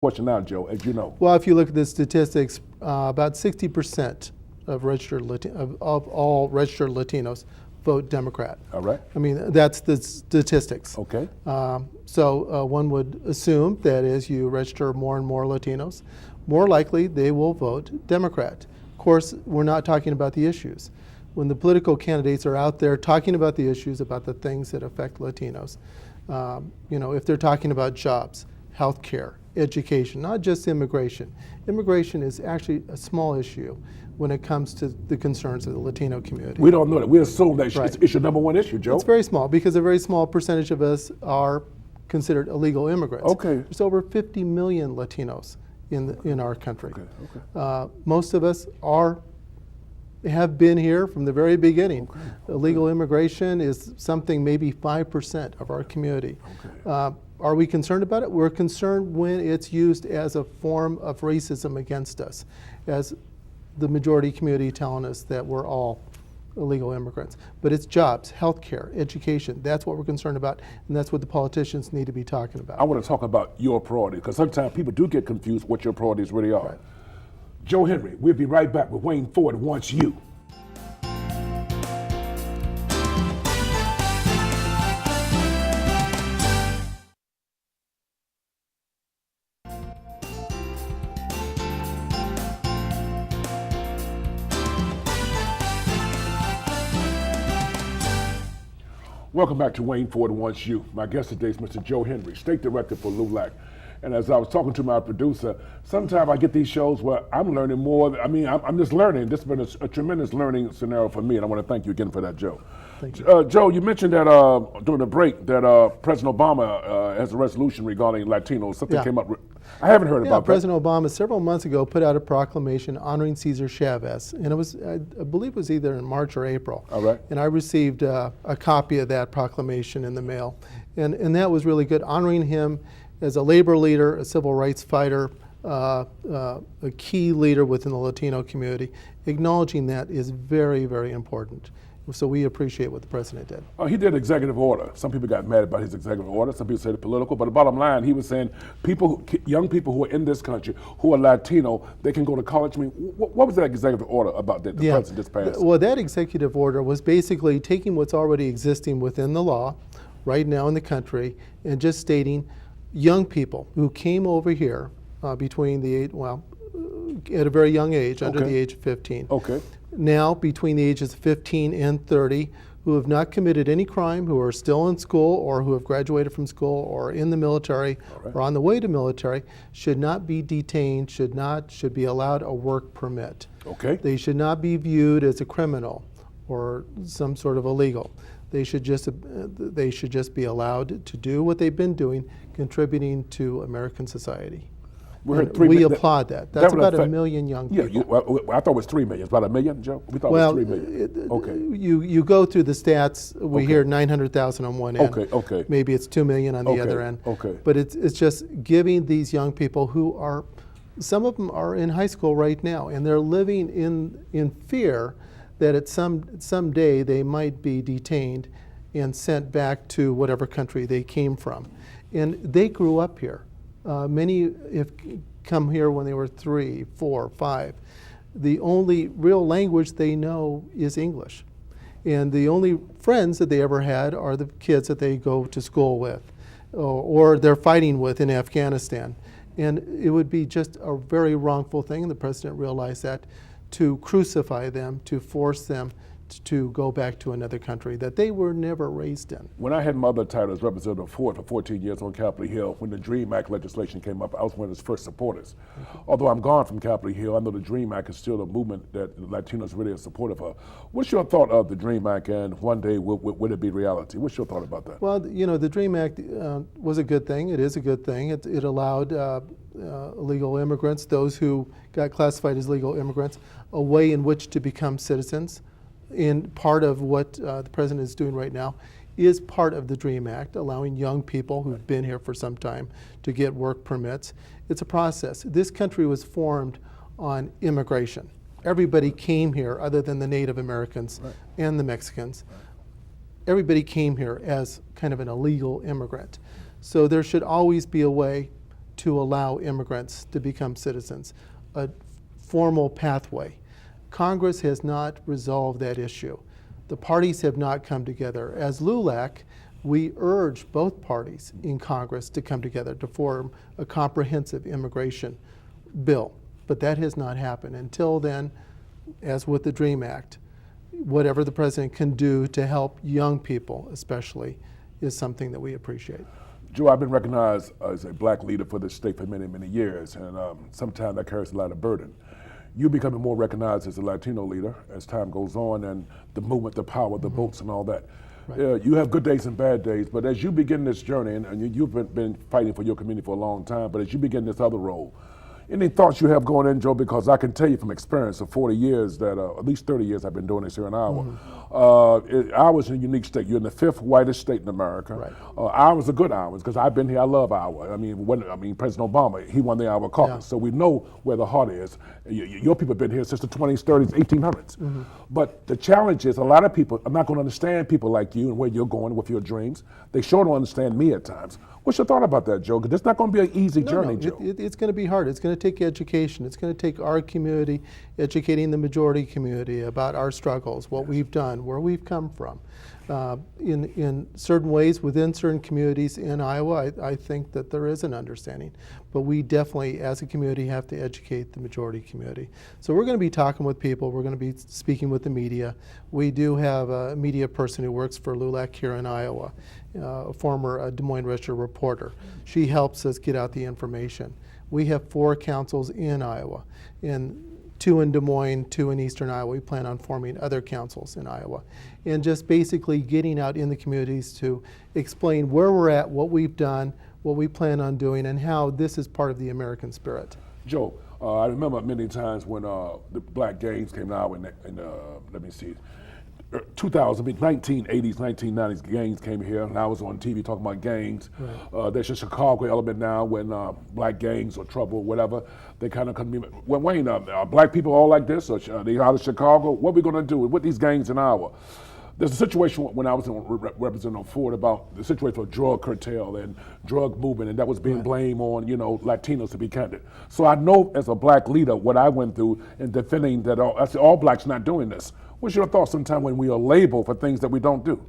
question now, Joe, as you know. Well, if you look at the statistics, about 60% of all registered Latinos vote Democrat. All right. I mean, that's the statistics. Okay. So one would assume that as you register more and more Latinos, more likely they will vote Democrat. Of course, we're not talking about the issues. When the political candidates are out there talking about the issues, about the things that affect Latinos, if they're talking about jobs, health care, education, not just immigration. Immigration is actually a small issue when it comes to the concerns of the Latino community. We don't know that. We assume that Right. it's your number one issue, Joe. It's very small because a very small percentage of us are considered illegal immigrants. Okay. There's over 50 million Latinos in our country. Okay. Most of us have been here from the very beginning. Okay. Illegal immigration is something maybe 5% of our community. Okay. Are we concerned about it? We're concerned when it's used as a form of racism against us, as the majority community telling us that we're all illegal immigrants. But it's jobs, health care, education. That's what we're concerned about, and that's what the politicians need to be talking about. I want to talk about your priorities, because sometimes people do get confused what your priorities really are. Right. Joe Henry, we'll be right back with Wayne Ford Wants You. Welcome back to Wayne Ford Wants You. My guest today is Mr. Joe Henry, State Director for LULAC. And as I was talking to my producer, sometimes I get these shows where I'm learning more. I mean, I'm just learning. This has been a tremendous learning scenario for me, and I want to thank you again for that, Joe. Thank you. Joe, you mentioned that during the break that President Obama has a resolution regarding Latinos. Something came up. I haven't heard about that. President Obama several months ago put out a proclamation honoring Cesar Chavez, and it was, I believe it was either in March or April. All right. And I received a copy of that proclamation in the mail, and that was really good, honoring him as a labor leader, a civil rights fighter, a key leader within the Latino community. Acknowledging that is very, very important. So we appreciate what the president did. He did executive order. Some people got mad about his executive order. Some people said it's political. But the bottom line, he was saying young people who are in this country who are Latino, they can go to college. I mean, what was that executive order about that the president just passed? Well, that executive order was basically taking what's already existing within the law right now in the country and just stating young people who came over here between the age, at a very young age, under the age of 15. Okay. Now between the ages of 15 and 30, who have not committed any crime, who are still in school or who have graduated from school or in the military or on the way to military, should not be detained, should be allowed a work permit. Okay. They should not be viewed as a criminal or some sort of illegal. They should just be allowed to do what they've been doing, contributing to American society. We applaud that. That's about 1 million young people. I thought it was 3 million. It's about 1 million, Joe? We thought it was 3 million. Okay. You go through the stats, we hear 900,000 on one end. Okay. Maybe it's 2 million on the other end. Okay. But it's just giving these young people who are, some of them are in high school right now, and they're living in fear that at some day they might be detained and sent back to whatever country they came from. And they grew up here. Many have come here when they were 3, 4, 5. The only real language they know is English. And the only friends that they ever had are the kids that they go to school with or they're fighting with in Afghanistan. And it would be just a very wrongful thing, and the president realized that, to crucify them, to force them to go back to another country that they were never raised in. When I had my other title as Representative Ford for 14 years on Capitol Hill, when the DREAM Act legislation came up, I was one of its first supporters. Although I'm gone from Capitol Hill, I know the DREAM Act is still a movement that Latinos really are supportive of. What's your thought of the DREAM Act, and one day will it be reality? What's your thought about that? Well, the DREAM Act was a good thing. It is a good thing. It allowed illegal immigrants, those who got classified as legal immigrants, a way in which to become citizens. And part of what the president is doing right now is part of the DREAM Act, allowing young people who've been here for some time to get work permits. It's a process. This country was formed on immigration. Everybody came here other than the Native Americans and the Mexicans. Everybody came here as kind of an illegal immigrant. So there should always be a way to allow immigrants to become citizens, a formal pathway. Congress has not resolved that issue. The parties have not come together. As LULAC, we urge both parties in Congress to come together to form a comprehensive immigration bill. But that has not happened. Until then, as with the DREAM Act, whatever the president can do to help young people especially is something that we appreciate. Joe, I've been recognized as a black leader for this state for many, many years, and sometimes that carries a lot of burden. You becoming more recognized as a Latino leader as time goes on, and the movement, the power, the votes, and all that. Right. You have good days and bad days, but as you begin this journey, and you've been fighting for your community for a long time, but as you begin this other role, any thoughts you have going in, Joe? Because I can tell you from experience of 40 years that, at least 30 years I've been doing this here in Iowa. Iowa's in a unique state. You're in the 5th whitest state in America. Right. Iowa's a good Iowa because I've been here. I love Iowa. I mean, President Obama, he won the Iowa caucus, so we know where the heart is. Your people have been here since the 20s, 30s, 1800s. But the challenge is a lot of people are not going to understand people like you and where you're going with your dreams. They sure don't understand me at times. What's your thought about that, Joe? Because it's not going to be an easy journey, Joe. It's going to be hard. It's going to take education. It's going to take our community educating the majority community about our struggles, what we've done, where we've come from. In certain ways, within certain communities in Iowa, I think that there is an understanding. But we definitely, as a community, have to educate the majority community. So we're going to be talking with people. We're going to be speaking with the media. We do have a media person who works for LULAC here in Iowa, a former Des Moines Register reporter. She helps us get out the information. We have 4 councils in Iowa, and 2 in Des Moines, 2 in eastern Iowa. We plan on forming other councils in Iowa. And just basically getting out in the communities to explain where we're at, what we've done, what we plan on doing, and how this is part of the American spirit. Joe, I remember many times when the black gangs came out in let me see, 2000, 1980s, 1990s, gangs came here, and I was on TV talking about gangs. Right. There's a Chicago element now when black gangs or trouble, whatever, they kind of come. Well, Wayne, are black people all like this, or are they out of Chicago? What are we going to do with these gangs in Iowa? There's a situation when I was representing Ford about the situation of drug cartel and drug movement, and that was being blamed on, Latinos, to be candid. So I know as a black leader what I went through in defending that all blacks not doing this. What's your thoughts sometime when we are labeled for things that we don't do?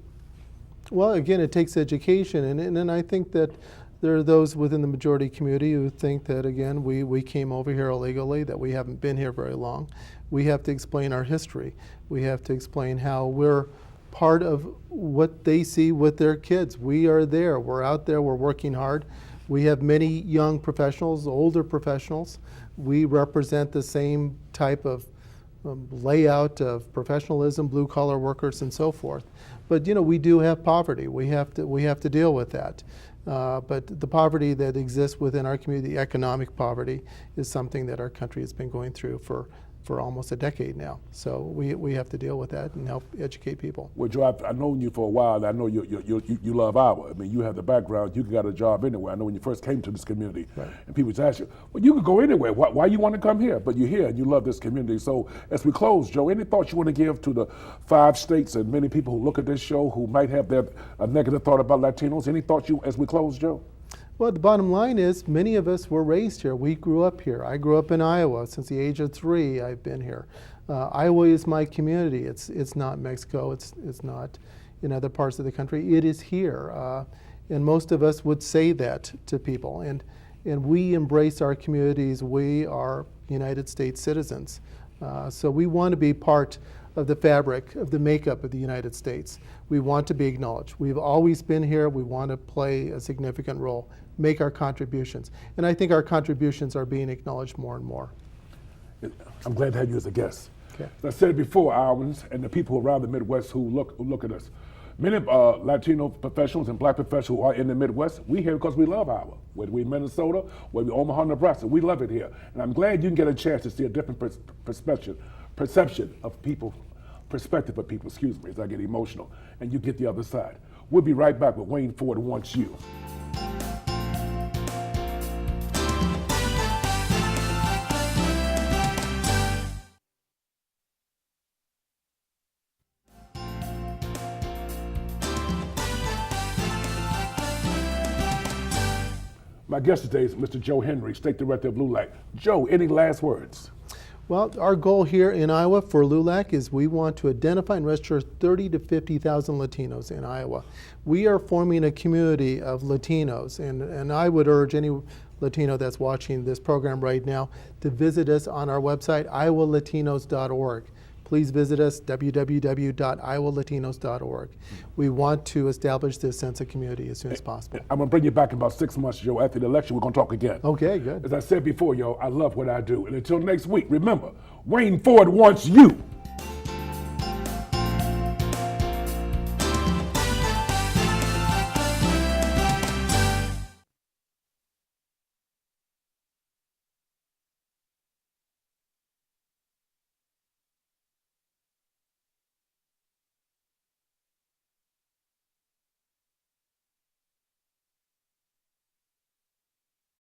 Well, again, it takes education, and I think that there are those within the majority community who think that, again, we came over here illegally, that we haven't been here very long. We have to explain our history. We have to explain how we're part of what they see with their kids. We are there. We're out there. We're working hard. We have many young professionals, older professionals. We represent the same type of layout of professionalism, blue-collar workers, and so forth. But we do have poverty. We have to deal with that. But the poverty that exists within our community, economic poverty, is something that our country has been going through for almost a decade now. So we have to deal with that and help educate people. Well, Joe, I've known you for a while, and I know you love Iowa. I mean, you have the background. You got a job anywhere. I know when you first came to this community, and people just ask you, well, you could go anywhere. Why you want to come here? But you're here, and you love this community. So as we close, Joe, any thoughts you want to give to the 5 states and many people who look at this show who might have a negative thought about Latinos? Any thoughts as we close, Joe? Well, the bottom line is many of us were raised here. We grew up here. I grew up in Iowa. Since the age of 3, I've been here. Iowa is my community. It's not Mexico. It's not in other parts of the country. It is here. And most of us would say that to people. And we embrace our communities. We are United States citizens. So we want to be part of the fabric, of the makeup of the United States. We want to be acknowledged. We've always been here. We want to play a significant role, make our contributions. And I think our contributions are being acknowledged more and more. I'm glad to have you as a guest. Okay. As I said before, Iowans and the people around the Midwest who look at us. Many Latino professionals and black professionals who are in the Midwest, we here because we love Iowa. Whether we're in Minnesota, whether we're Omaha, Nebraska, we love it here. And I'm glad you can get a chance to see a different perception of people, perspective of people, excuse me, as I get emotional, and you get the other side. We'll be right back with Wayne Ford Wants You. My guest today is Mr. Joe Henry, State Director of LULAC. Joe, any last words? Well, our goal here in Iowa for LULAC is we want to identify and register 30 to 50,000 Latinos in Iowa. We are forming a community of Latinos, and I would urge any Latino that's watching this program right now to visit us on our website, iowalatinos.org. Please visit us, www.iowalatinos.org. We want to establish this sense of community as soon as possible. I'm going to bring you back in about 6 months, Joe. After the election, we're going to talk again. Okay, good. As I said before, yo, I love what I do. And until next week, remember, Wayne Ford wants you.